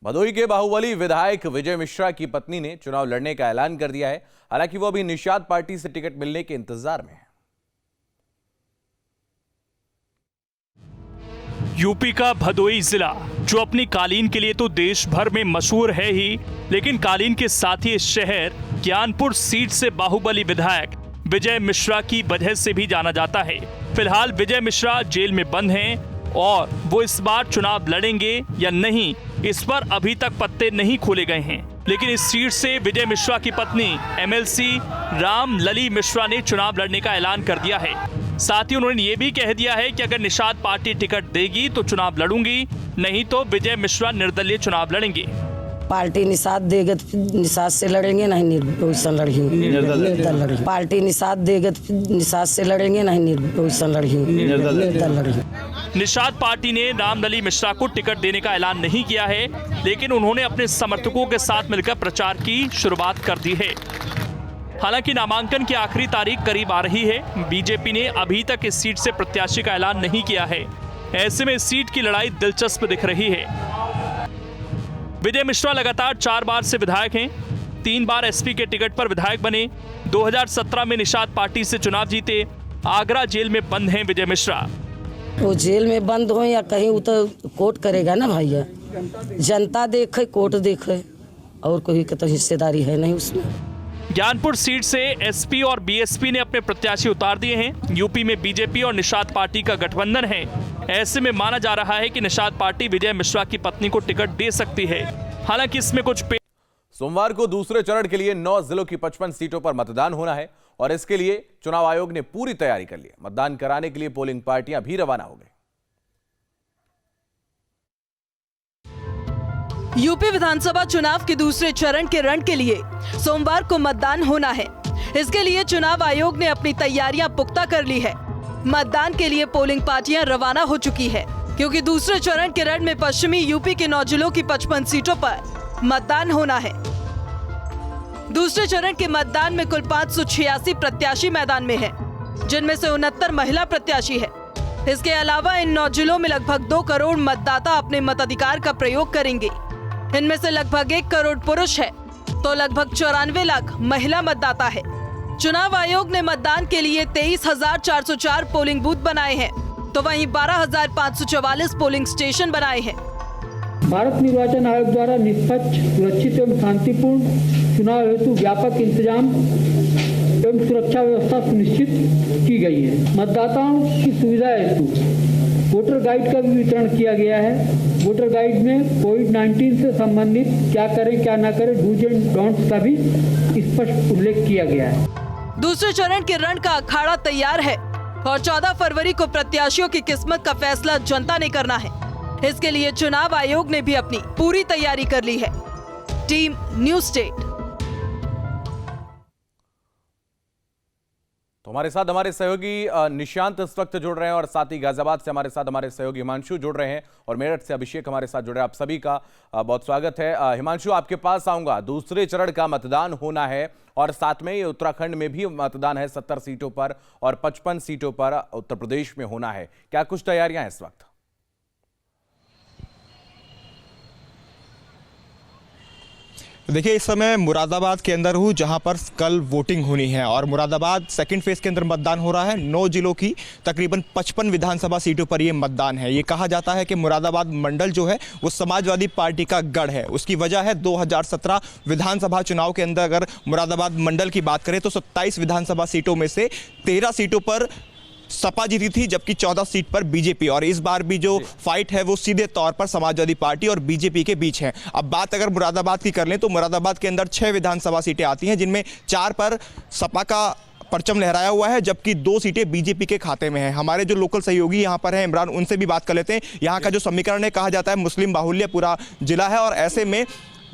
भदोही के बाहुबली विधायक विजय मिश्रा की पत्नी ने चुनाव लड़ने का ऐलान कर दिया है। हालांकि वो अभी निषाद पार्टी से टिकट मिलने के इंतजार में है। यूपी का भदोही जिला जो अपनी कालीन के लिए तो देश भर में मशहूर है ही, लेकिन कालीन के साथ ही इस शहर ज्ञानपुर सीट से बाहुबली विधायक विजय मिश्रा की वजह से भी जाना जाता है। फिलहाल विजय मिश्रा जेल में बंद हैं और वो इस बार चुनाव लड़ेंगे या नहीं, इस पर अभी तक पत्ते नहीं खोले गए हैं। लेकिन इस सीट से विजय मिश्रा की पत्नी एमएलसी राम लली मिश्रा ने चुनाव लड़ने का ऐलान कर दिया है। साथ ही उन्होंने ये भी कह दिया है कि अगर निषाद पार्टी टिकट देगी तो चुनाव लड़ूंगी, नहीं तो विजय मिश्रा निर्दलीय चुनाव लड़ेंगे। पार्टी निषाद देगा तो निषाद से लड़ेंगे, नहीं निर्दल लड़ेंगे। पार्टी निषाद देगा तो निषाद से लड़ेंगे, नहीं निर्दल लड़ेंगे। निषाद पार्टी ने रामलली मिश्रा को टिकट देने का ऐलान नहीं किया है, लेकिन उन्होंने अपने समर्थकों के साथ मिलकर प्रचार की शुरुआत कर दी है। हालांकि नामांकन की आखिरी तारीख करीब आ रही है। बीजेपी ने अभी तक इस सीट से प्रत्याशी का ऐलान नहीं किया है। ऐसे में इस सीट की लड़ाई दिलचस्प दिख रही है। विजय मिश्रा लगातार 4 बार से विधायक हैं। 3 बार एसपी के टिकट पर विधायक बने। 2017 में निषाद पार्टी से चुनाव जीते। आगरा जेल में बंद हैं विजय मिश्रा। वो जेल में बंद हो या कहीं वो तो कोर्ट करेगा ना भैया, जनता देखे कोर्ट देखे, और कोई का तो हिस्सेदारी है नहीं उसमें। ज्ञानपुर सीट से एसपी और बीएसपी ने अपने प्रत्याशी उतार दिए हैं। यूपी में बीजेपी और निषाद पार्टी का गठबंधन है। ऐसे में माना जा रहा है कि निषाद पार्टी विजय मिश्रा की पत्नी को टिकट दे सकती है। हालांकि इसमें कुछ सोमवार को दूसरे चरण के लिए 9 जिलों की 55 सीटों पर मतदान होना है और इसके लिए चुनाव आयोग ने पूरी तैयारी कर ली है। मतदान कराने के लिए पोलिंग पार्टियां भी रवाना हो गई। यूपी विधानसभा चुनाव के दूसरे चरण के रण के लिए सोमवार को मतदान होना है। इसके लिए चुनाव आयोग ने अपनी तैयारियां पुख्ता कर ली है। मतदान के लिए पोलिंग पार्टियां रवाना हो चुकी है, क्योंकि दूसरे चरण के रण में पश्चिमी यूपी के 9 जिलों की 55 सीटों पर मतदान होना है। दूसरे चरण के मतदान में कुल 586 प्रत्याशी मैदान में हैं, जिनमें से 69 महिला प्रत्याशी है। इसके अलावा इन 9 जिलों में लगभग 2 करोड़ मतदाता अपने मताधिकार का प्रयोग करेंगे। इनमें से लगभग 1 करोड़ पुरुष है तो लगभग 94 लाख महिला मतदाता है। चुनाव आयोग ने मतदान के लिए 23,404 पोलिंग बूथ बनाए हैं, तो वहीं 12,544 पोलिंग स्टेशन बनाए हैं। भारत निर्वाचन आयोग द्वारा निष्पक्ष, सुरक्षित एवं शांतिपूर्ण चुनाव हेतु व्यापक इंतजाम एवं सुरक्षा व्यवस्था सुनिश्चित की गई है। मतदाताओं की सुविधा हेतु वोटर गाइड का भी वितरण किया गया है। वोटर गाइड में कोविड-19 से संबंधित क्या करें क्या ना करें, डूज एंड डोंट्स का भी स्पष्ट उल्लेख किया गया है। दूसरे चरण के रण का अखाड़ा तैयार है और 14 फरवरी को प्रत्याशियों की किस्मत का फैसला जनता ने करना है। इसके लिए चुनाव आयोग ने भी अपनी पूरी तैयारी कर ली है। Team news state. तो हमारे साथ हमारे सहयोगी निशांत इस वक्त जुड़ रहे हैं और साथ ही गाजियाबाद से हमारे साथ हमारे सहयोगी हिमांशु जुड़ रहे हैं और मेरठ से अभिषेक हमारे साथ जुड़ रहे हैं। आप सभी का बहुत स्वागत है। हिमांशु, आपके पास आऊंगा। दूसरे चरण का मतदान होना है और साथ में ही उत्तराखंड में भी मतदान है 70 सीटों पर और 55 सीटों पर उत्तर प्रदेश में होना है। क्या कुछ तैयारियां हैं इस वक्त? देखिए, इस समय मुरादाबाद के अंदर हूँ जहाँ पर कल वोटिंग होनी है और मुरादाबाद सेकंड फेज के अंदर मतदान हो रहा है। 9 जिलों की तकरीबन 55 विधानसभा सीटों पर ये मतदान है। ये कहा जाता है कि मुरादाबाद मंडल जो है वो समाजवादी पार्टी का गढ़ है। उसकी वजह है 2017 विधानसभा चुनाव के अंदर अगर मुरादाबाद मंडल की बात करें तो 27 विधानसभा सीटों में से 13 सीटों पर सपा जीती थी, जबकि 14 सीट पर बीजेपी। और इस बार भी जो फाइट है वो सीधे तौर पर समाजवादी पार्टी और बीजेपी के बीच है। अब बात अगर मुरादाबाद की कर लें तो मुरादाबाद के अंदर 6 विधानसभा सीटें आती हैं, जिनमें 4 पर सपा का परचम लहराया हुआ है, जबकि 2 सीटें बीजेपी के खाते में हैं। हमारे जो लोकल सहयोगी यहाँ पर हैं इमरान, उनसे भी बात कर लेते हैं। यहाँ का जो समीकरण है, कहा जाता है मुस्लिम बाहुल्य पूरा जिला है और ऐसे में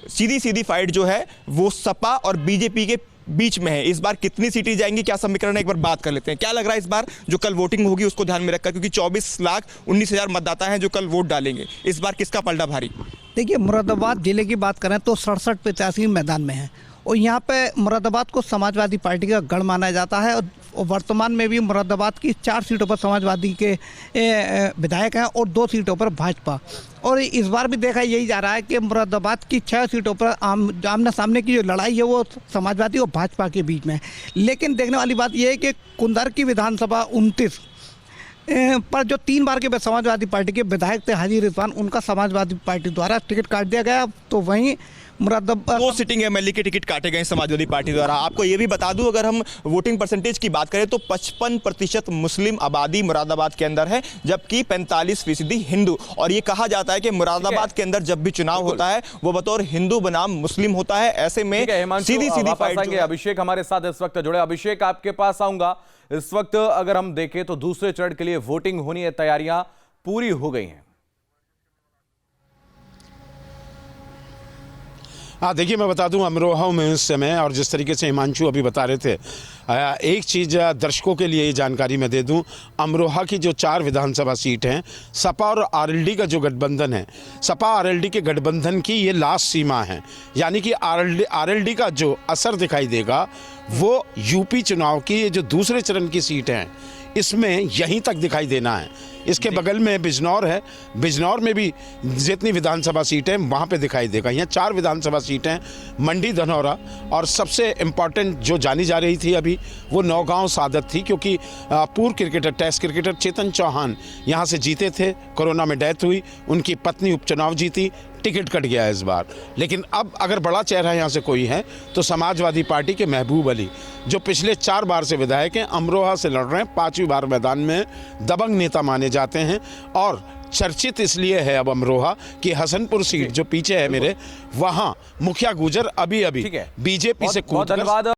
सीधी फाइट जो है वो सपा और बीजेपी के बीच में है। इस बार कितनी सीटें जाएंगी, क्या समीकरण है, एक बार बात कर लेते हैं। क्या लग रहा है इस बार जो कल वोटिंग होगी उसको ध्यान में रखकर, क्योंकि 24,19,000 मतदाता हैं जो कल वोट डालेंगे, इस बार किसका पलड़ा भारी? देखिए, मुरादाबाद जिले की बात करें तो 67 प्रत्याशी मैदान में हैं और यहाँ पे मुरादाबाद को समाजवादी पार्टी का गढ़ माना जाता है और वर्तमान में भी मुरादाबाद की 4 सीटों पर समाजवादी के विधायक हैं और 2 सीटों पर भाजपा। और इस बार भी देखा यही जा रहा है कि मुरादाबाद की 6 सीटों पर आमने सामने की जो लड़ाई है वो समाजवादी और भाजपा के बीच में है। लेकिन देखने वाली बात यह है कि कुंदर की विधानसभा 29 पर जो 3 बार के समाजवादी पार्टी के विधायक थे हाजी रिजवान, उनका समाजवादी पार्टी द्वारा टिकट काट दिया गया। तो वहीं मुरादाबाद 2 सिटिंग एमएलए के टिकट काटे गए समाजवादी पार्टी द्वारा। आपको ये भी बता दूं, अगर हम वोटिंग परसेंटेज की बात करें तो 55% मुस्लिम आबादी मुरादाबाद के अंदर है, जबकि 45% हिंदू। और ये कहा जाता है कि मुरादाबाद के अंदर जब भी चुनाव होता है वो बतौर हिंदू बनाम मुस्लिम होता है। ऐसे में सीधी फाइट। अभिषेक हमारे साथ इस वक्त जुड़े। अभिषेक, आपके पास आऊंगा। इस वक्त अगर हम देखें तो दूसरे चरण के लिए वोटिंग होनी है, तैयारियां पूरी हो गई हैं। हाँ, देखिए मैं बता दूं, अमरोहा में इस समय, और जिस तरीके से हिमांशु अभी बता रहे थे, एक चीज़ दर्शकों के लिए ये जानकारी मैं दे दूं, अमरोहा की जो 4 विधानसभा सीट हैं, सपा और आरएलडी का जो गठबंधन है, सपा आरएलडी के गठबंधन की ये लास्ट सीमा है। यानी कि आरएलडी का जो असर दिखाई देगा वो यूपी चुनाव की ये जो दूसरे चरण की सीट हैं इसमें यहीं तक दिखाई देना है। इसके बगल में बिजनौर है, बिजनौर में भी जितनी विधानसभा सीटें वहाँ पे दिखाई देगा। यहाँ 4 विधानसभा सीटें, मंडी, धनौरा, और सबसे इम्पॉर्टेंट जो जानी जा रही थी अभी वो नौगांव सादत थी, क्योंकि पूर्व cricketer, test cricketer Chetan Chauhan यहाँ से जीते थे, कोरोना में डेथ हुई, उनकी पत्नी उपचुनाव जीती, टिकट कट गया इस बार। लेकिन अब अगर बड़ा चेहरा यहाँ से कोई है तो समाजवादी पार्टी के महबूब अली, जो पिछले 4 बार से विधायक हैं, अमरोहा से लड़ रहे हैं, 5वीं बार मैदान में दबंग नेता माने जाते हैं। और चर्चित इसलिए है अब अमरोहा कि हसनपुर सीट जो पीछे है मेरे, वहाँ मुखिया गुजर अभी बीजेपी से कूद कर